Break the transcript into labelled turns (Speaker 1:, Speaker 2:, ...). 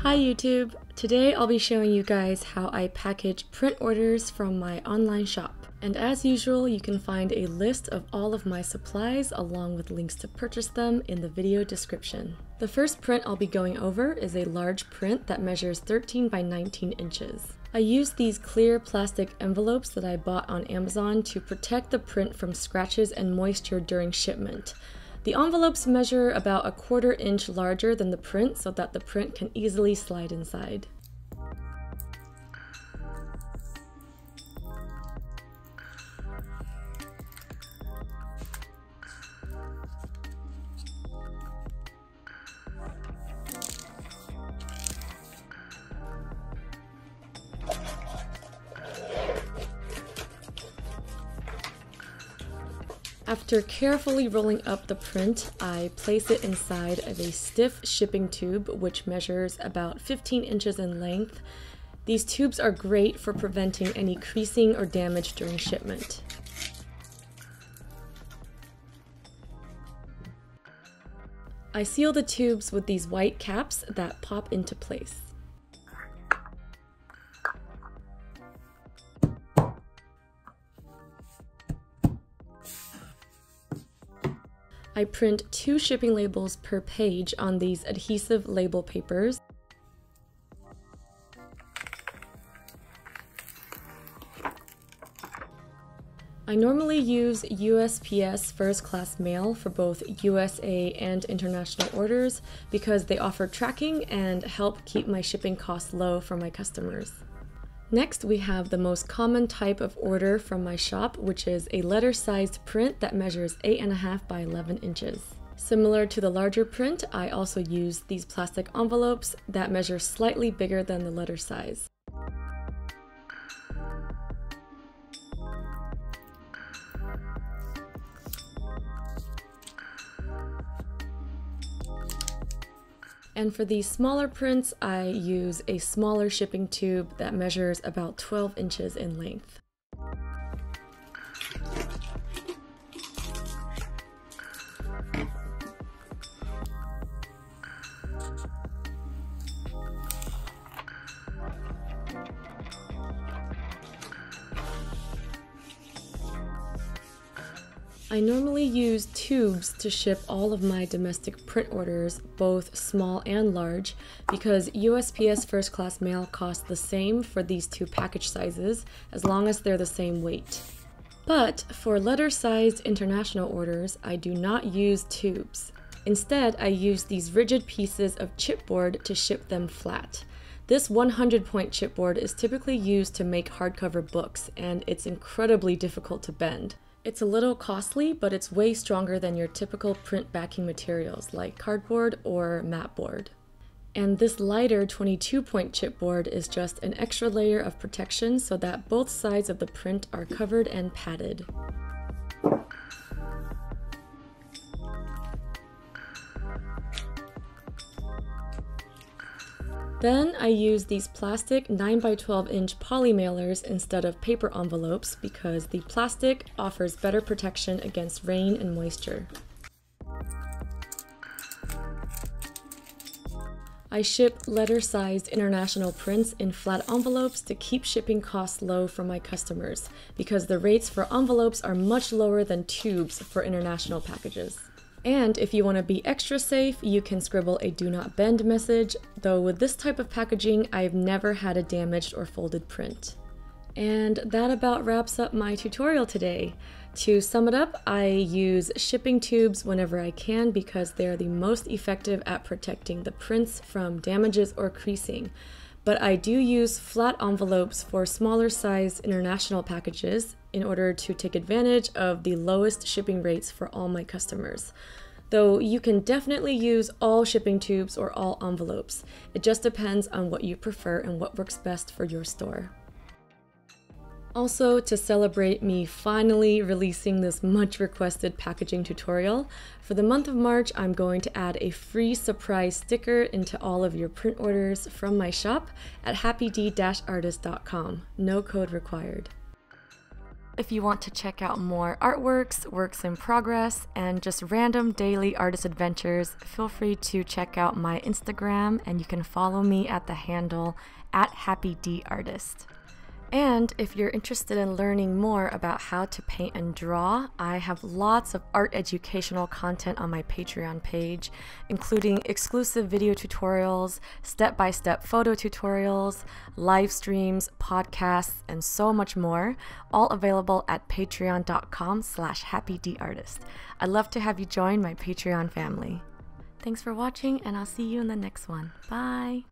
Speaker 1: Hi YouTube! Today I'll be showing you guys how I package print orders from my online shop. And as usual, you can find a list of all of my supplies along with links to purchase them in the video description. The first print I'll be going over is a large print that measures 13 by 19 inches. I used these clear plastic envelopes that I bought on Amazon to protect the print from scratches and moisture during shipment. The envelopes measure about a 1/4 inch larger than the print so that the print can easily slide inside. After carefully rolling up the print, I place it inside of a stiff shipping tube which measures about 15 inches in length. These tubes are great for preventing any creasing or damage during shipment. I seal the tubes with these white caps that pop into place. I print 2 shipping labels per page on these adhesive label papers. I normally use USPS first class mail for both USA and international orders because they offer tracking and help keep my shipping costs low for my customers. Next, we have the most common type of order from my shop, which is a letter-sized print that measures 8.5 by 11 inches. Similar to the larger print, I also use these plastic envelopes that measure slightly bigger than the letter size. And for these smaller prints, I use a smaller shipping tube that measures about 12 inches in length. I normally use tubes to ship all of my domestic print orders, both small and large, because USPS first class mail costs the same for these 2 package sizes, as long as they're the same weight. But for letter-sized international orders, I do not use tubes. Instead, I use these rigid pieces of chipboard to ship them flat. This 100-point chipboard is typically used to make hardcover books, and it's incredibly difficult to bend. It's a little costly, but it's way stronger than your typical print backing materials like cardboard or mat board. And this lighter 22-point chipboard is just an extra layer of protection so that both sides of the print are covered and padded. Then I use these plastic 9 by 12 inch poly mailers instead of paper envelopes because the plastic offers better protection against rain and moisture. I ship letter-sized international prints in flat envelopes to keep shipping costs low for my customers because the rates for envelopes are much lower than tubes for international packages. And if you want to be extra safe, you can scribble a "do not bend" message, though with this type of packaging, I've never had a damaged or folded print. And that about wraps up my tutorial today. To sum it up, I use shipping tubes whenever I can because they are the most effective at protecting the prints from damages or creasing. But I do use flat envelopes for smaller size international packages in order to take advantage of the lowest shipping rates for all my customers. Though you can definitely use all shipping tubes or all envelopes. It just depends on what you prefer and what works best for your store. Also, to celebrate me finally releasing this much requested packaging tutorial, for the month of March I'm going to add a free surprise sticker into all of your print orders from my shop at happyd-artist.com. No code required. If you want to check out more artworks, works in progress, and just random daily artist adventures, feel free to check out my Instagram, and you can follow me at the handle @HappyDArtist. And if you're interested in learning more about how to paint and draw, I have lots of art educational content on my Patreon page, including exclusive video tutorials, step-by-step photo tutorials, live streams, podcasts, and so much more, all available at patreon.com/happydartist. I'd love to have you join my Patreon family. Thanks for watching, and I'll see you in the next one. Bye!